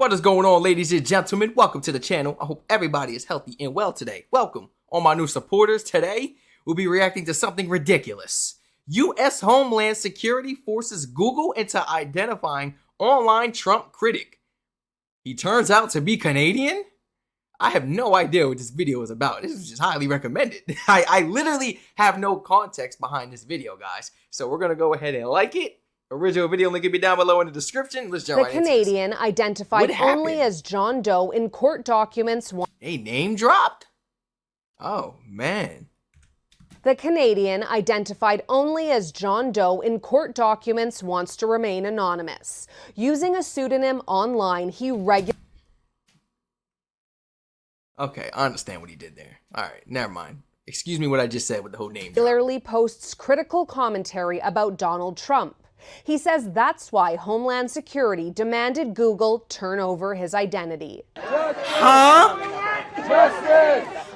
What is going on, ladies and gentlemen? Welcome to the channel. I hope everybody is healthy and well today. Welcome, all my new supporters. Today, we'll be reacting to something ridiculous. U.S. Homeland Security forces Google into identifying online Trump critic. He turns out to be Canadian? I have no idea what this video is about. This is just highly recommended. I literally have no context behind this video, guys. So we're going to go ahead and like it. Original video link will be down below in the description. Let's jump right into this. The Canadian, identified only as John Doe in court documents. Hey, name dropped? Oh, man. The Canadian, identified only as John Doe in court documents, wants to remain anonymous. Using a pseudonym online, he regularly... Okay, I understand what he did there. All right, never mind. Excuse me what I just said with the whole name drop. Regularly posts critical commentary about Donald Trump. He says that's why Homeland Security demanded Google turn over his identity. Huh?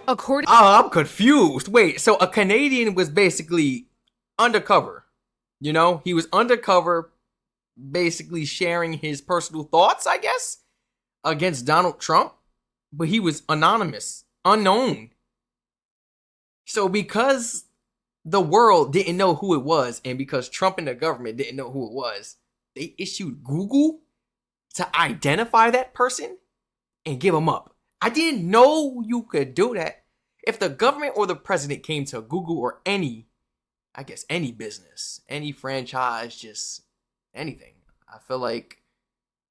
According I'm confused. Wait, so a Canadian was basically undercover. You know, he was undercover, basically sharing his personal thoughts, I guess, against Donald Trump. But he was anonymous, unknown. So because the world didn't know who it was, and because Trump and the government didn't know who it was, they issued Google to identify that person and give them up. I didn't know you could do that. If the government or the president came to Google or any business, any franchise, just anything, I feel like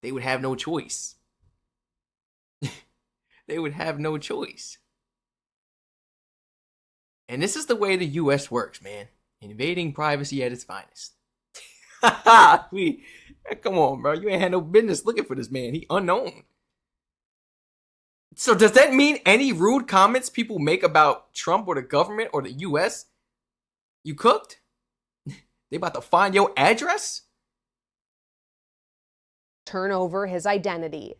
they would have no choice. They would have no choice. And this is the way the U.S. works, man. Invading privacy at its finest. Come on, bro. You ain't had no business looking for this man. He unknown. So does that mean any rude comments people make about Trump or the government or the U.S., you cooked? They about to find your address? turn over his identity.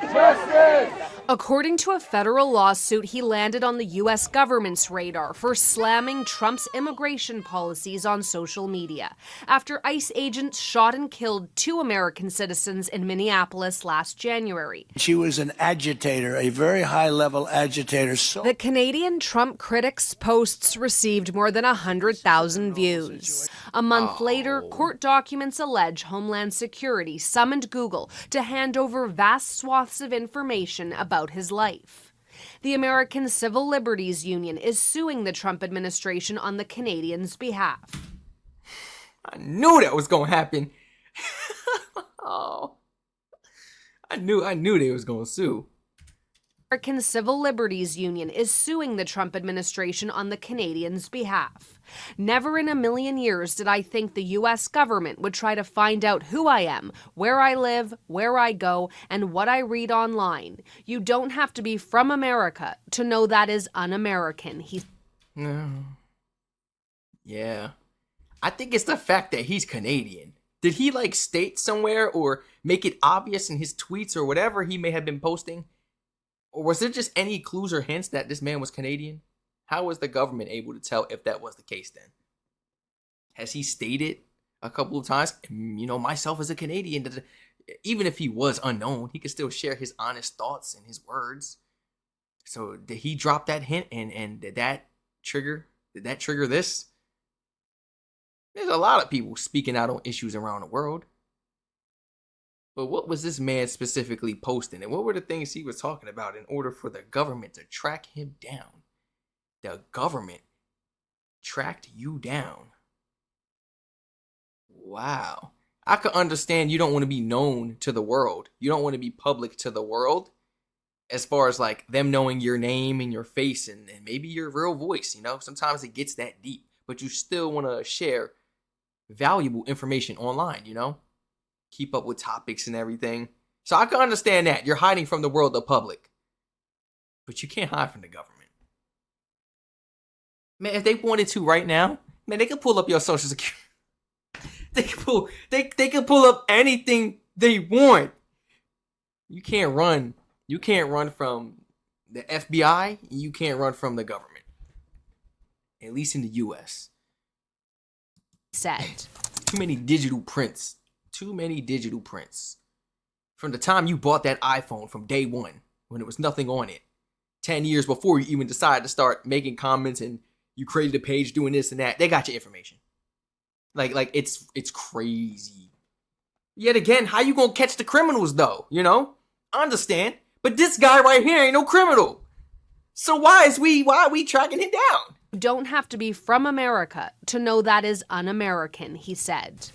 Justice! According to a federal lawsuit, he landed on the U.S. government's radar for slamming Trump's immigration policies on social media after ICE agents shot and killed 2 American citizens in Minneapolis last January. She was an agitator, a very high-level agitator. The Canadian Trump critic's posts received more than 100,000 views. A month later, court documents allege Homeland Security summoned Google to hand over vast swaths of information about his life. The American Civil Liberties Union is suing the Trump administration on the Canadians' behalf. I knew that was gonna happen. I knew they was gonna sue. American Civil Liberties Union is suing the Trump administration on the Canadians' behalf. Never in a million years did I think the U.S. government would try to find out who I am, where I live, where I go, and what I read online. You don't have to be from America to know that is un-American, he said. No. Yeah. I think it's the fact that he's Canadian. Did he state somewhere or make it obvious in his tweets or whatever he may have been posting? Or was there just any clues or hints that this man was Canadian? How was the government able to tell if that was the case then? Has he stated a couple of times, myself as a Canadian? Even if he was unknown, he could still share his honest thoughts and his words. So did he drop that hint and did that trigger this? There's a lot of people speaking out on issues around the world. But what was this man specifically posting? And what were the things he was talking about in order for the government to track him down? The government tracked you down. Wow. I could understand you don't want to be known to the world. You don't want to be public to the world. As far as them knowing your name and your face and maybe your real voice, Sometimes it gets that deep. But you still want to share valuable information online, Keep up with topics and everything. So I can understand that. You're hiding from the world, the public. But you can't hide from the government. Man, if they wanted to right now, man, they could pull up your social security. They could pull up anything they want. You can't run. You can't run from the FBI. You can't run from the government. At least in the US. Said. Too many digital prints. Too many digital prints. From the time you bought that iPhone from day one, when it was nothing on it, 10 years before you even decided to start making comments and you created a page doing this and that, they got your information. Like it's crazy. Yet again, how you gonna catch the criminals though? You know? I understand. But this guy right here ain't no criminal. So why are we tracking him down? You don't have to be from America to know that is un-American, he said.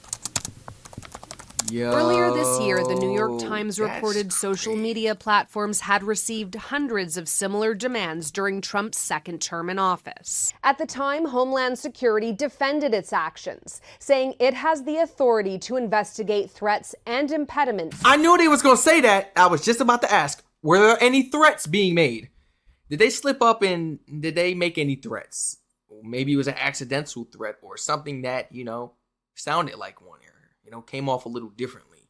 Yo, Earlier this year, the New York Times that's reported social media platforms had received hundreds of similar demands during Trump's second term in office. At the time, Homeland Security defended its actions, saying it has the authority to investigate threats and impediments. I knew they was gonna say that. I was just about to ask, were there any threats being made? Did they slip up and did they make any threats? Maybe it was an accidental threat or something that, sounded like one, or, came off a little differently.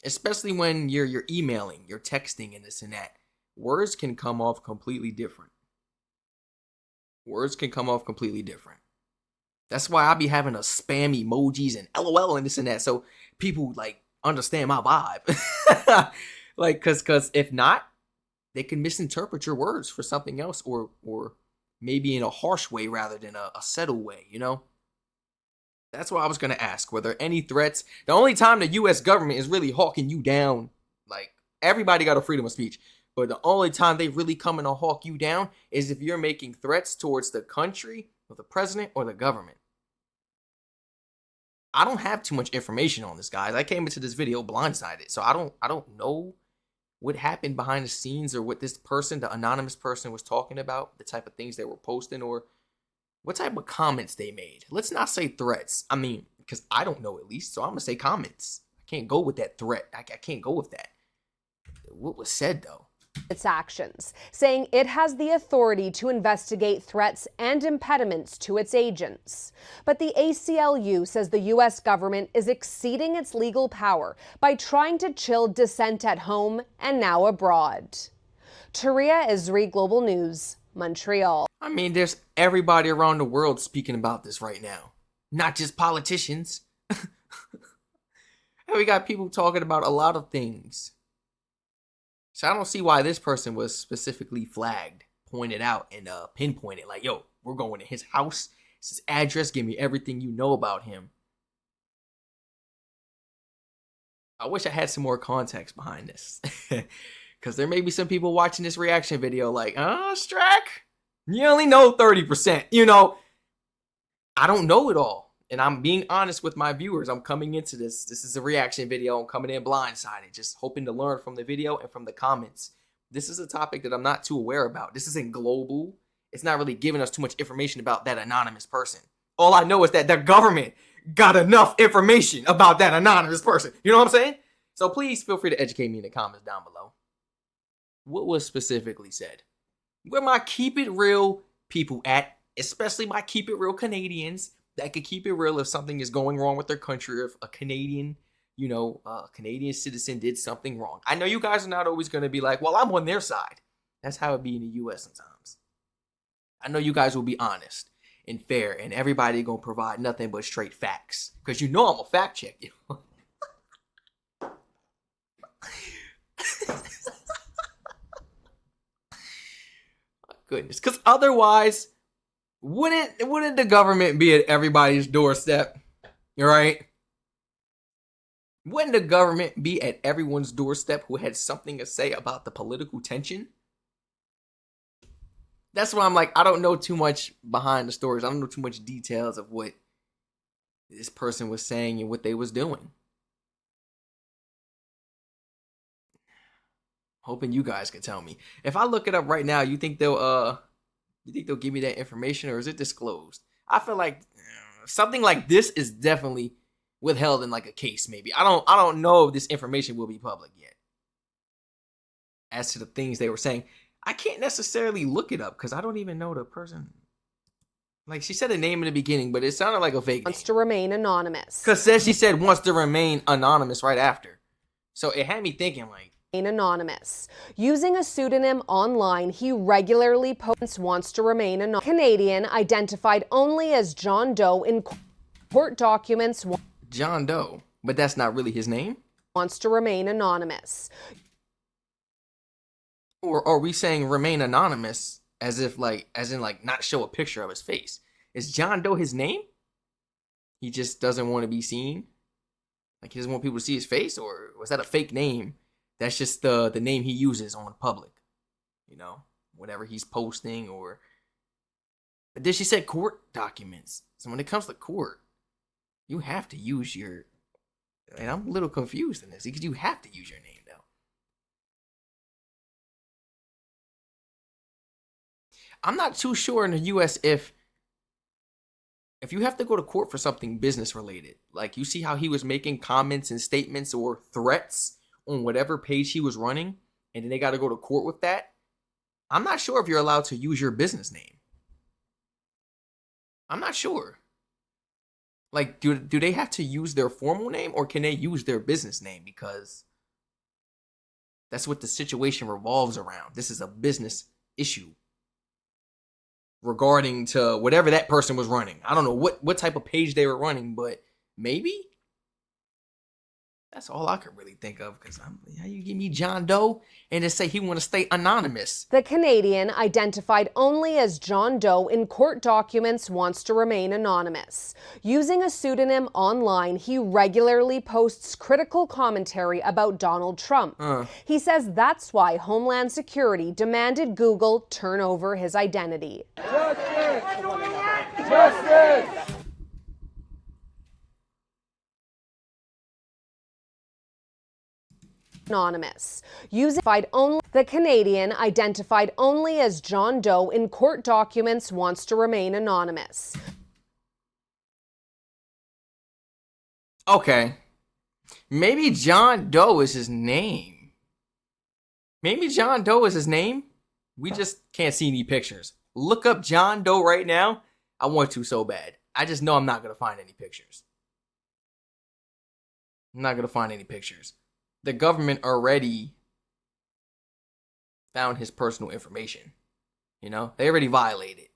Especially when you're emailing, you're texting and this and that. Words can come off completely different. Words can come off completely different. That's why I be having a spam emojis and LOL and this and that, so people understand my vibe. Cause if not, they can misinterpret your words for something else, or maybe in a harsh way rather than a subtle way, That's what I was going to ask. Were there any threats? The only time the U.S. government is really hawking you down, everybody got a freedom of speech, but the only time they really come in to hawk you down is if you're making threats towards the country or the president or the government. I don't have too much information on this, guys. I came into this video blindsided, so I don't know what happened behind the scenes or what this person, the anonymous person, was talking about, the type of things they were posting, or what type of comments they made. Let's not say threats. I mean, because I don't know at least, so I'm going to say comments. I can't go with that threat. I can't go with that. What was said, though? Its actions, saying it has the authority to investigate threats and impediments to its agents. But the ACLU says the U.S. government is exceeding its legal power by trying to chill dissent at home and now abroad. Taria Esri, Global News, Montreal. I mean, there's everybody around the world speaking about this right now, not just politicians. And we got people talking about a lot of things. So I don't see why this person was specifically flagged, pointed out, and pinpointed. Like, yo, we're going to his house. It's his address. Give me everything you know about him. I wish I had some more context behind this. Because there may be some people watching this reaction video like, Strac, you only know 30%. I don't know it all. And I'm being honest with my viewers. I'm coming into this. This is a reaction video. I'm coming in blindsided, just hoping to learn from the video and from the comments. This is a topic that I'm not too aware about. This isn't global. It's not really giving us too much information about that anonymous person. All I know is that the government got enough information about that anonymous person. You know what I'm saying? So please feel free to educate me in the comments down below. What was specifically said? Where my keep it real people at, especially my keep it real Canadians, that could keep it real if something is going wrong with their country, or if a Canadian, Canadian citizen did something wrong. I know you guys are not always going to be like, well, I'm on their side. That's how it be in the U.S. sometimes. I know you guys will be honest and fair, and everybody going to provide nothing but straight facts. Because I'm a fact check you. Goodness. Because otherwise, wouldn't the government be at everybody's doorstep? Right? Wouldn't the government be at everyone's doorstep who had something to say about the political tension? That's why I'm like, I don't know too much behind the stories. I don't know too much details of what this person was saying and what they was doing. Hoping you guys can tell me. If I look it up right now, you think they'll give me that information, or is it disclosed? I feel like something like this is definitely withheld in like a case, maybe. I don't know if this information will be public yet. As to the things they were saying, I can't necessarily look it up because I don't even know the person. Like, she said a name in the beginning, but it sounded like a fake name. Wants to remain anonymous. Because she said wants to remain anonymous right after. So it had me thinking like, anonymous. Using a pseudonym online, he regularly posts wants to remain anonymous. Canadian identified only as John Doe in court documents. John Doe, but that's not really his name? wants to remain anonymous. Or are we saying remain anonymous as in not show a picture of his face? Is John Doe his name? He just doesn't want to be seen? Like he doesn't want people to see his face? Or was that a fake name? That's just the name he uses on public. You know, whatever he's posting or... But then she said court documents. So when it comes to court, you have to use your... And I'm a little confused in this because you have to use your name now. I'm not too sure in the US if you have to go to court for something business related. Like you see how he was making comments and statements or threats on whatever page he was running, and then they got to go to court with that. I'm not sure if you're allowed to use your business name. I'm not sure. Like, do they have to use their formal name or can they use their business name? Because that's what the situation revolves around. This is a business issue regarding to whatever that person was running. I don't know what type of page they were running, but maybe that's all I could really think of. Because how you give me John Doe and then say he want to stay anonymous? The Canadian, identified only as John Doe in court documents, wants to remain anonymous. Using a pseudonym online, he regularly posts critical commentary about Donald Trump. He says that's why Homeland Security demanded Google turn over his identity. Justice! Justice! Anonymous. The Canadian, identified only as John Doe in court documents, wants to remain anonymous. Okay. Maybe John Doe is his name. Maybe John Doe is his name. We just can't see any pictures. Look up John Doe right now. I want to so bad. I just know I'm not going to find any pictures. I'm not going to find any pictures. The government already found his personal information. You know, they already violated.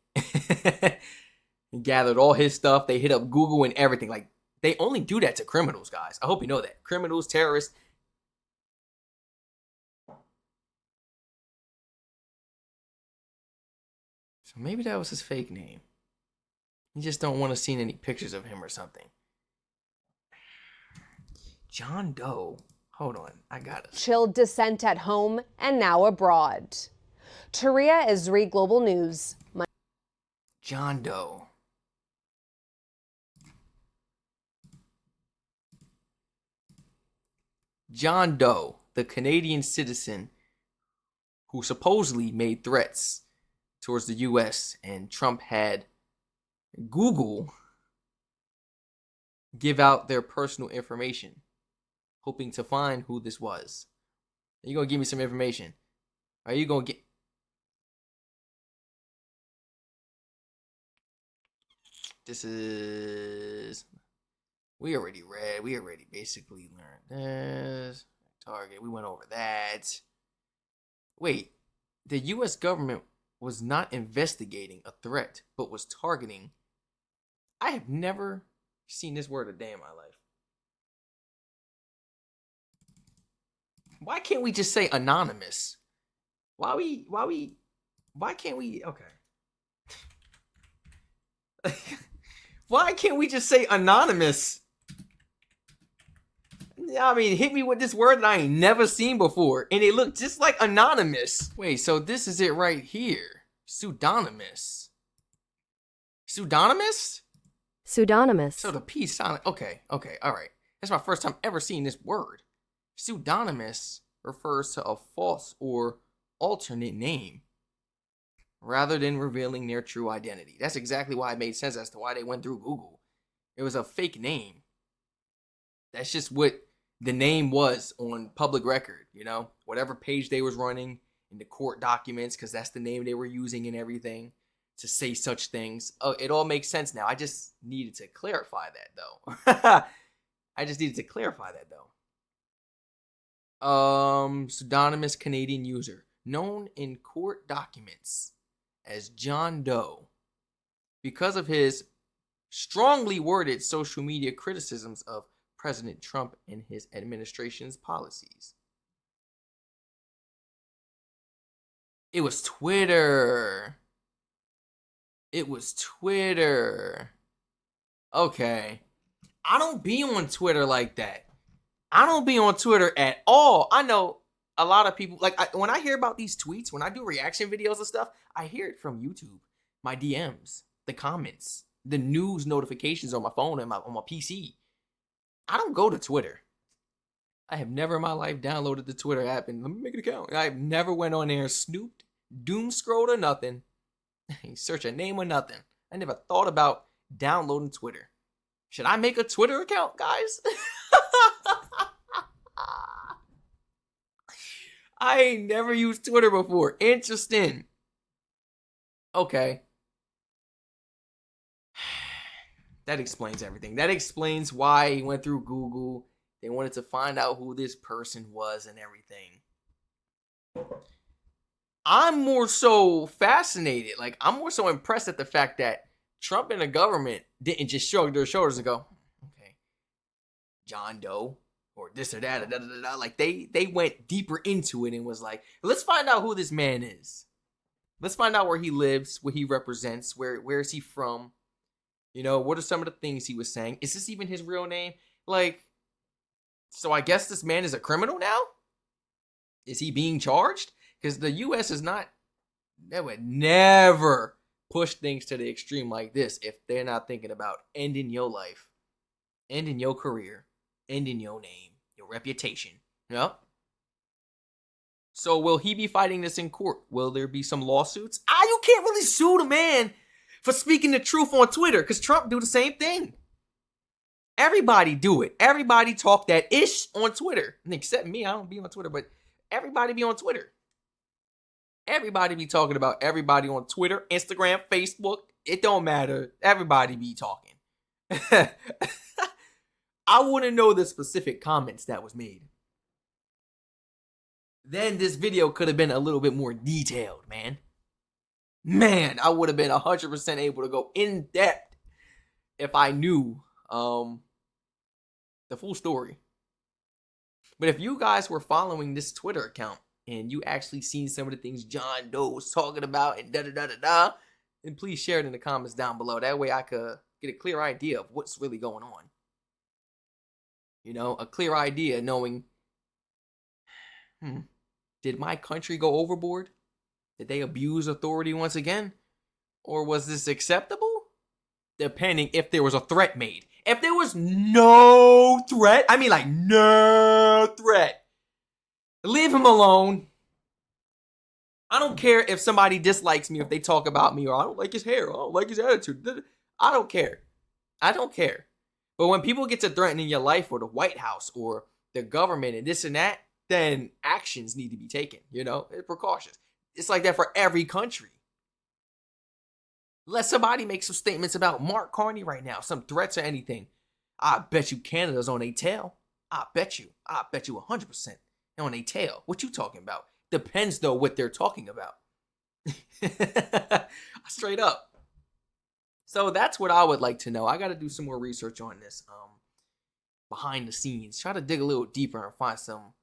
Gathered all his stuff. They hit up Google and everything. Like, they only do that to criminals, guys. I hope you know that. Criminals, terrorists. So maybe that was his fake name. You just don't want to see any pictures of him or something. John Doe. Hold on, I got it. Chilled dissent at home and now abroad. Taria Isri, Global News. John Doe. John Doe, the Canadian citizen who supposedly made threats towards the US, and Trump had Google give out their personal information, hoping to find who this was. Are you going to give me some information? Are you going to get... This is... We already read. We already basically learned this. Target. We went over that. Wait. The U.S. government was not investigating a threat, but was targeting... I have never seen this word a day in my life. Why can't we just say anonymous? Why can't we, okay. Why can't we just say anonymous? I mean, hit me with this word that I ain't never seen before, and it looked just like anonymous. Wait, so this is it right here. Pseudonymous. Pseudonymous? Pseudonymous. So the P silent. Okay, all right. That's my first time ever seeing this word. Pseudonymous refers to a false or alternate name rather than revealing their true identity. That's exactly why it made sense as to why they went through Google. It was a fake name. That's just what the name was on public record, you know? Whatever page they was running in the court documents, because that's the name they were using and everything to say such things. Oh, it all makes sense now. I just needed to clarify that, though. I just needed to clarify that, though. Pseudonymous Canadian user, known in court documents as John Doe, because of his strongly worded social media criticisms of President Trump and his administration's policies. It was Twitter. It was Twitter. Okay. I don't be on Twitter like that. I don't be on Twitter at all. I know a lot of people, like, when I hear about these tweets, when I do reaction videos and stuff, I hear it from YouTube, my DMs, the comments, the news notifications on my phone and on my PC. I don't go to Twitter. I have never in my life downloaded the Twitter app and let me make an account. I've never went on there and snooped, doom scrolled or nothing. Search a name or nothing. I never thought about downloading Twitter. Should I make a Twitter account, guys? I ain't never used Twitter before. Interesting. Okay. That explains everything. That explains why he went through Google. They wanted to find out who this person was and everything. I'm more so fascinated. Like, I'm more so impressed at the fact that Trump and the government didn't just shrug their shoulders and go, okay, John Doe, or this or that, or da, da, da, da. Like, they went deeper into it and was like, let's find out who this man is. Let's find out where he lives, what he represents, where is he from? You know, what are some of the things he was saying? Is this even his real name? Like, so I guess this man is a criminal now? Is he being charged? Because the U.S. is not, they would never push things to the extreme like this if they're not thinking about ending your life, ending your career, ending your name, your reputation. Yep. So will he be fighting this in court? Will there be some lawsuits? You can't really sue the man for speaking the truth on Twitter, because Trump do the same thing. Everybody do it. Everybody talk that ish on Twitter. Except me, I don't be on Twitter, but everybody be on Twitter. Everybody be talking about everybody on Twitter, Instagram, Facebook. It don't matter. Everybody be talking. I want to know the specific comments that was made. Then this video could have been a little bit more detailed, man. Man, I would have been 100% able to go in depth if I knew the full story. But if you guys were following this Twitter account and you actually seen some of the things John Doe was talking about and da-da-da-da-da, then please share it in the comments down below. That way I could get a clear idea of what's really going on. You know, a clear idea knowing, did my country go overboard? Did they abuse authority once again? Or was this acceptable? Depending if there was a threat made. If there was no threat, I mean like no threat, leave him alone. I don't care if somebody dislikes me, if they talk about me, or I don't like his hair, I don't like his attitude. I don't care. I don't care. But when people get to threatening your life or the White House or the government and this and that, then actions need to be taken, you know, precautions. It's like that for every country. Let somebody make some statements about Mark Carney right now, some threats or anything. I bet you Canada's on a tail. I bet you 100% on a tail. What you talking about? Depends though what they're talking about. Straight up. So that's what I would like to know. I got to do some more research on this behind the scenes. Try to dig a little deeper and find some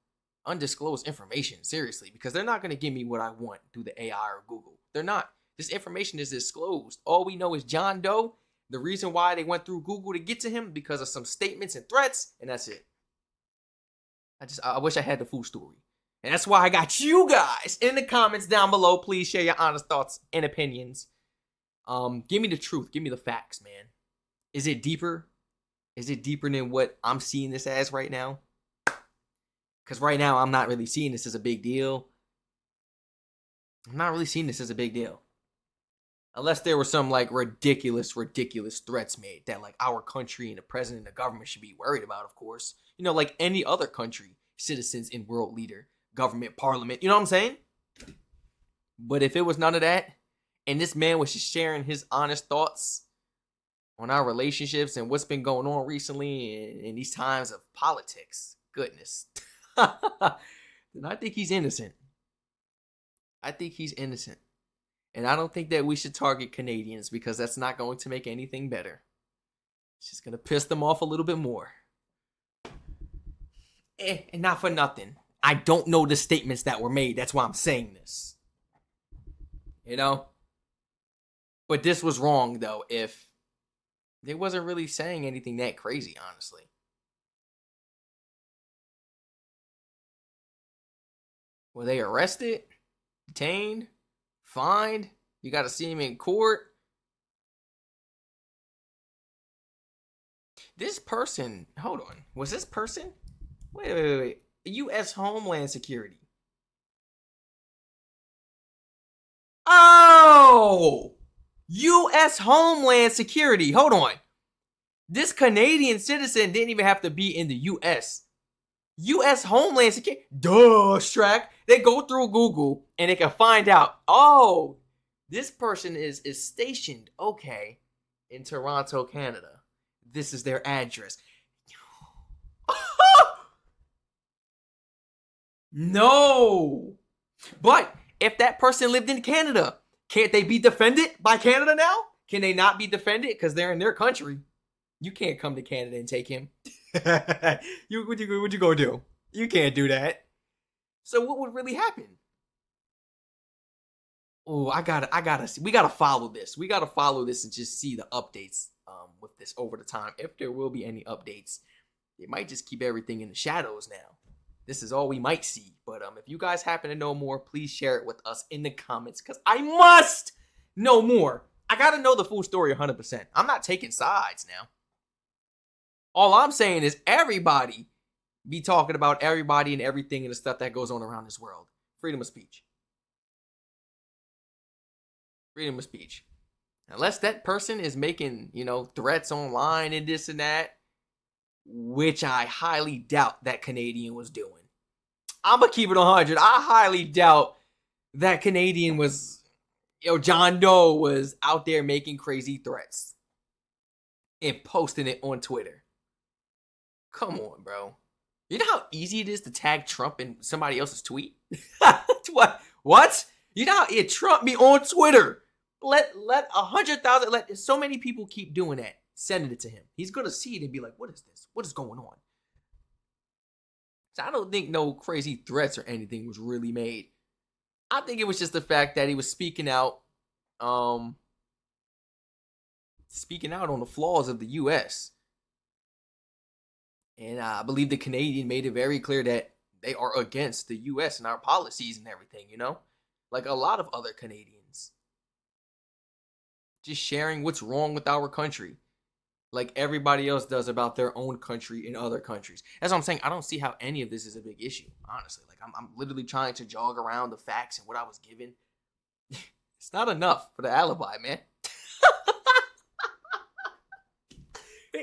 undisclosed information, seriously, because they're not going to give me what I want through the AI or Google. They're not. This information is disclosed. All we know is John Doe. The reason why they went through Google to get to him because of some statements and threats, and that's it. I wish I had the full story. And that's why I got you guys in the comments down below. Please share your honest thoughts and opinions. Give me the truth. Give me the facts, man. Is it deeper? Is it deeper than what I'm seeing this as right now? Because right now, I'm not really seeing this as a big deal. I'm not really seeing this as a big deal. Unless there were some, like, ridiculous threats made that, like, our country and the president and the government should be worried about, of course. You know, like any other country, citizens and world leader, government, parliament. You know what I'm saying? But if it was none of that, and this man was just sharing his honest thoughts on our relationships and what's been going on recently in these times of politics, goodness, then I think he's innocent. I think he's innocent. And I don't think that we should target Canadians because that's not going to make anything better. It's just going to piss them off a little bit more. And not for nothing, I don't know the statements that were made. That's why I'm saying this. You know? But this was wrong, though, if they wasn't really saying anything that crazy, honestly. Were they arrested? Detained? Fined? You got to see him in court? This person, hold on. Was this person? Wait. U.S. Homeland Security. Oh! U.S. Homeland Security. Hold on. This Canadian citizen didn't even have to be in the U.S. U.S. Homeland Security. Duh, Strac. They go through Google and they can find out. Oh, this person is stationed, okay, in Toronto, Canada. This is their address. No. But if that person lived in Canada, can't they be defended by Canada now? Can they not be defended because they're in their country? You can't come to Canada and take him. What you gonna do? You can't do that. So what would really happen? Oh, we gotta follow this. We gotta follow this and just see the updates with this over the time. If there will be any updates, they might just keep everything in the shadows now. This is all we might see. But if you guys happen to know more, please share it with us in the comments because I must know more. I gotta know the full story 100%. I'm not taking sides now. All I'm saying is everybody be talking about everybody and everything and the stuff that goes on around this world. Freedom of speech. Freedom of speech. Unless that person is making, threats online and this and that, which I highly doubt that Canadian was doing. I'm going to keep it 100. I highly doubt that Canadian was, John Doe was out there making crazy threats and posting it on Twitter. Come on, bro. You know how easy it is to tag Trump in somebody else's tweet? What? You know how it Trump me on Twitter? Let 100,000, let so many people keep doing that. Sending it to him. He's going to see it and be like, what is this? What is going on? So I don't think no crazy threats or anything was really made. I think it was just the fact that he was speaking out on the flaws of the U.S. And I believe the Canadian made it very clear that they are against the U.S. and our policies and everything, like a lot of other Canadians. Just sharing what's wrong with our country, like everybody else does about their own country in other countries. That's what I'm saying. I don't see how any of this is a big issue, honestly. Like I'm literally trying to jog around the facts and what I was given. It's not enough for the alibi, man.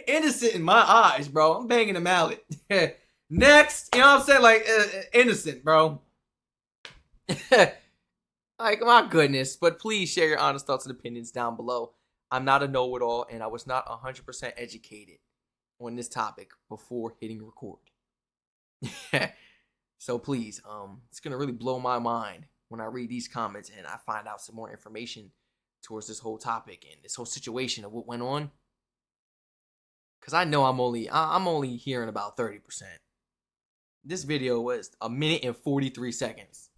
Innocent in my eyes, bro. I'm banging a mallet. Next, you know what I'm saying? Like innocent, bro. Like, my goodness. But please share your honest thoughts and opinions down below. I'm not a know-it-all, and I was not 100% educated on this topic before hitting record. So please, it's going to really blow my mind when I read these comments and I find out some more information towards this whole topic and this whole situation of what went on. Because I know I'm only hearing about 30%. This video was 1 minute and 43 seconds.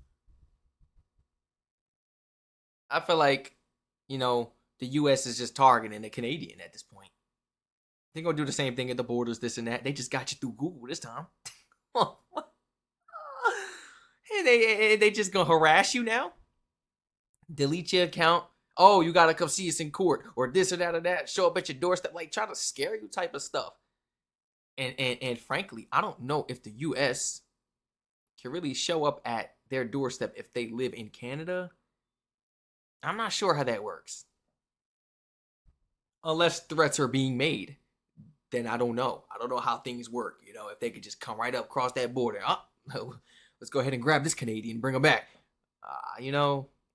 I feel like, the U.S. is just targeting the Canadian at this point. They're going to do the same thing at the borders, this and that. They just got you through Google this time. And they just going to harass you now? Delete your account. Oh, you got to come see us in court. Or this or that. Show up at your doorstep. Like, try to scare you type of stuff. And frankly, I don't know if the U.S. can really show up at their doorstep if they live in Canada. I'm not sure how that works. Unless threats are being made, then I don't know. I don't know how things work. If they could just come right up across that border. Let's go ahead and grab this Canadian and bring him back.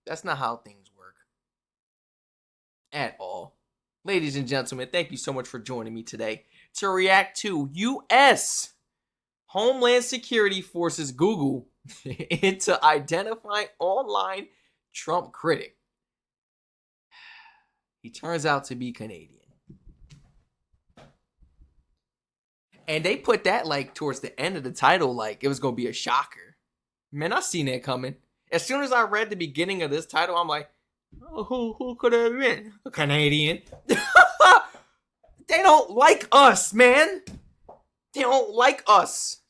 That's not how things work. At all. Ladies and gentlemen, thank you so much for joining me today to react to U.S. Homeland Security forces Google into identifying online Trump critic. He turns out to be Canadian. And they put that like towards the end of the title, like it was gonna be a shocker. Man, I seen it coming. As soon as I read the beginning of this title, I'm like, oh, who could have been? A Canadian. They don't like us, man. They don't like us.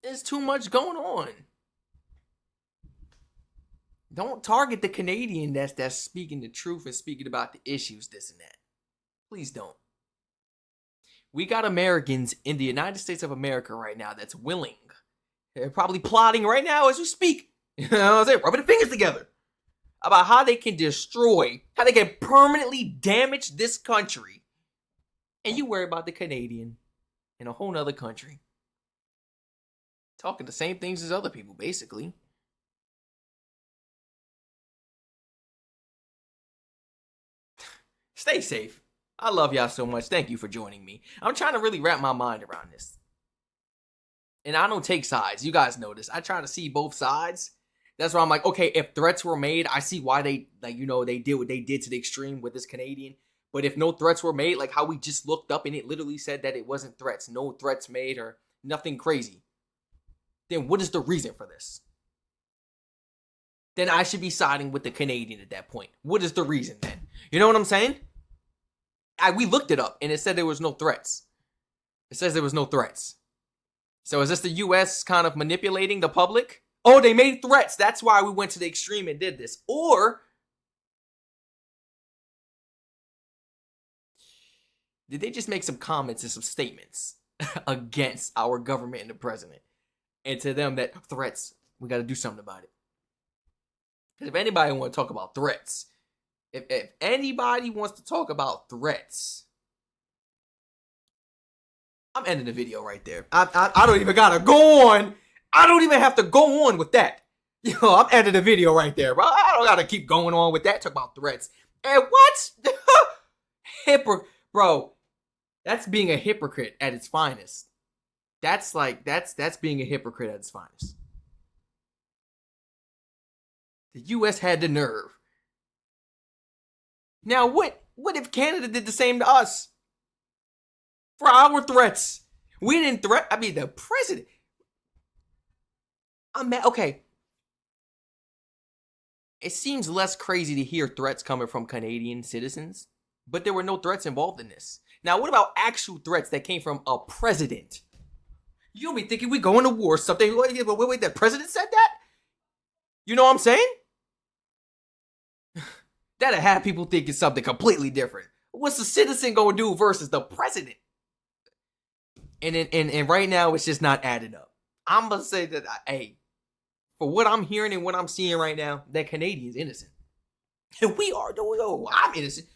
There's too much going on. Don't target the Canadian that's speaking the truth and speaking about the issues, this and that. Please don't. We got Americans in the United States of America right now that's willing. They're probably plotting right now as we speak. You know what I'm saying? Rubbing the fingers together. About how they can destroy, how they can permanently damage this country. And you worry about the Canadian in a whole nother country. Talking the same things as other people, basically. Stay safe. I love y'all so much. Thank you for joining me. I'm trying to really wrap my mind around this. And I don't take sides. You guys know this. I try to see both sides. That's why I'm like, okay, if threats were made, I see why they, like, you know, they did what they did to the extreme with this Canadian. But if no threats were made, like how we just looked up and it literally said that it wasn't threats, no threats made or nothing crazy, then what is the reason for this? Then I should be siding with the Canadian at that point. What is the reason then? You know what I'm saying? We looked it up and it said there was no threats. It says there was no threats. So is this the U.S. kind of manipulating the public? Oh, they made threats. That's why we went to the extreme and did this. Or did they just make some comments and some statements against our government and the president? And to them that threats, we got to do something about it. Because if anybody want to talk about threats, if anybody wants to talk about threats, I'm ending the video right there. I don't even gotta go on. I don't even have to go on with that. Yo, I'm ending the video right there, bro. I don't gotta keep going on with that. Talk about threats. And what? Bro, that's being a hypocrite at its finest. That's being a hypocrite at its finest. The U.S. had the nerve. Now, what if Canada did the same to us? For our threats. We didn't threat. I mean, the president. I'm mad. Okay. It seems less crazy to hear threats coming from Canadian citizens, but there were no threats involved in this. Now, what about actual threats that came from a president? You'll be thinking we going to war or something. Wait, the president said that? You know what I'm saying? That'll have people thinking something completely different. What's the citizen going to do versus the president? And right now, it's just not adding up. I'm going to say that, hey, for what I'm hearing and what I'm seeing right now, that Canadian's innocent. And we are, though. I'm innocent.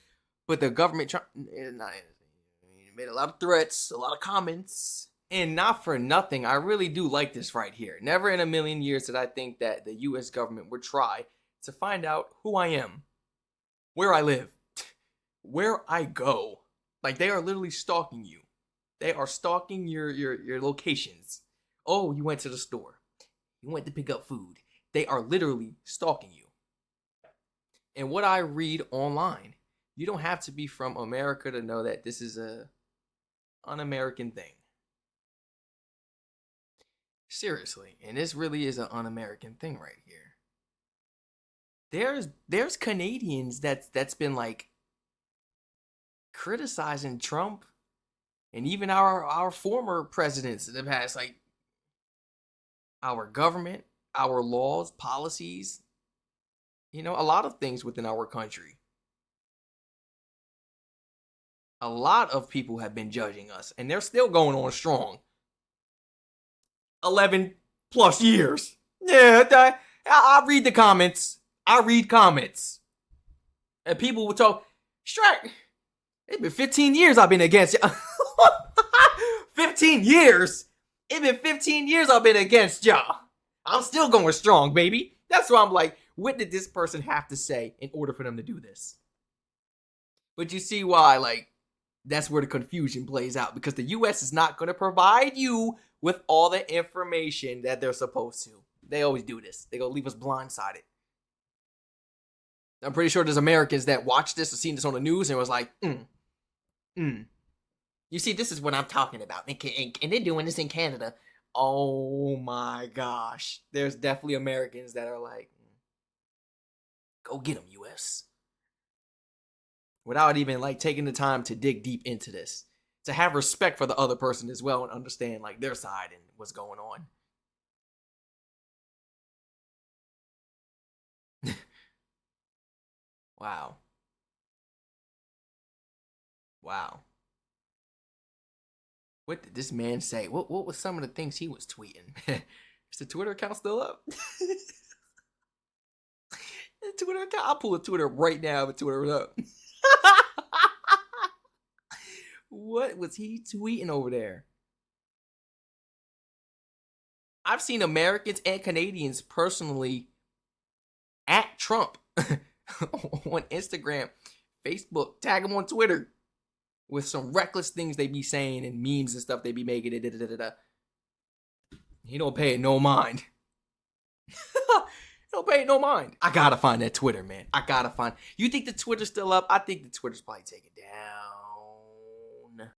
But the government is not innocent. He made a lot of threats, a lot of comments. And not for nothing, I really do like this right here. Never in a million years did I think that the U.S. government would try to find out who I am, where I live, where I go. Like, they are literally stalking you. They are stalking your locations. Oh, you went to the store. You went to pick up food. They are literally stalking you. And what I read online, you don't have to be from America to know that this is a un-American thing. Seriously, and this really is an un-American thing right here. There's Canadians that's been like criticizing Trump and even our former presidents in the past, like our government, our laws, policies, you know, a lot of things within our country. A lot of people have been judging us, and they're still going on strong. 11 plus years. Yeah, I read the comments. I read comments. And people will talk, Strac, it's been 15 years I've been against you. 15 years? It's been 15 years I've been against y'all. I'm still going strong, baby. That's why I'm like, what did this person have to say in order for them to do this? But you see why, like, that's where the confusion plays out. Because the U.S. is not going to provide you with all the information that they're supposed to. They always do this. They're going to leave us blindsided. I'm pretty sure there's Americans that watched this or seen this on the news and was like, You see, this is what I'm talking about. And they're doing this in Canada. Oh my gosh. There's definitely Americans that are like, go get them, US. Without even like taking the time to dig deep into this. To have respect for the other person as well and understand like their side and what's going on. Wow. Wow. What did this man say? What was some of the things he was tweeting? Is the Twitter account still up? The Twitter account? I'll pull a Twitter right now if Twitter is up. What was he tweeting over there? I've seen Americans and Canadians personally at Trump on Instagram, Facebook, tag him on Twitter with some reckless things they be saying and memes and stuff they be making. He don't pay it no mind. He don't pay it no mind. I gotta find that Twitter, man. I gotta find. You think the Twitter's still up? I think the Twitter's probably taken down.